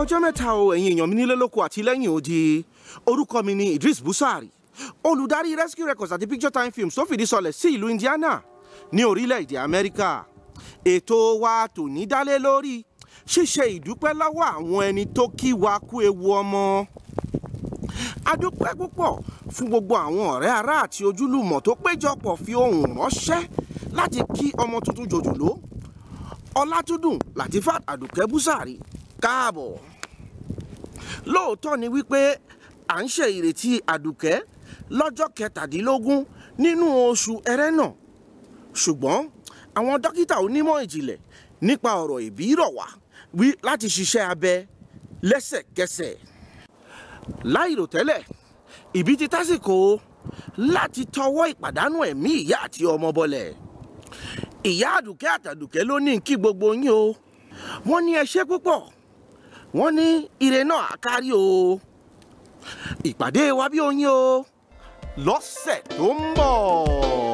ọjọ́ mẹ́ta o ẹ̀yin èèyàn mi nílé lóko àti lẹ́yìn odi. Orúkọ mi ni Idris Busari, olùdarí Rescue Records àti Picture Time Films tó fìdí sọlẹ̀ sí ìlú Indiana ní orílẹ̀-èdè Amẹ́ríkà. Ètò wa tòní dálé lórí ṣíṣe ìdúpẹ́ lọ́wọ́ àwọn ẹni tó kí wa kú ewu ọmọ. A dúpẹ́ púpọ̀ fún gbogbo àwọn ọ̀rẹ́ ará àti ojúlùmọ̀ tó péjọpọ̀ fi ohùn ránṣẹ́ láti kí ọmọ tuntun jòjòló. Ọlátúndùn Latifat Àdùkẹ́ Busari káàbọ̀. Lóòótọ́ ni wípé à ń ṣe ìrètí Àdùkẹ́ lọ́jọ́ 17 nínú oṣù Ẹrẹ́nà, ṣùgbọ́n àwọn dókítà onímọ̀ ìjìnlẹ̀ nípa ọ̀rọ̀ ìbí rọ̀ wá wí láti ṣiṣẹ́ abẹ lẹ́sẹ̀kẹsẹ̀. Láìròtẹ́lẹ̀ ìbí ti tásìkò láti tọwọ́ ìpàdánù ẹ̀mí ìyá àti ọmọ bọlẹ̀. Ìyá Àdùkẹ́ àtàdùkẹ́ ló ní kí gbogbo yín o. Wọ́n ní ẹ ṣé púpọ̀, wọ́n ní ire náà á kárí o. Ìpàdé wa bí oyin o lọ́sẹ̀ tó ń bọ̀.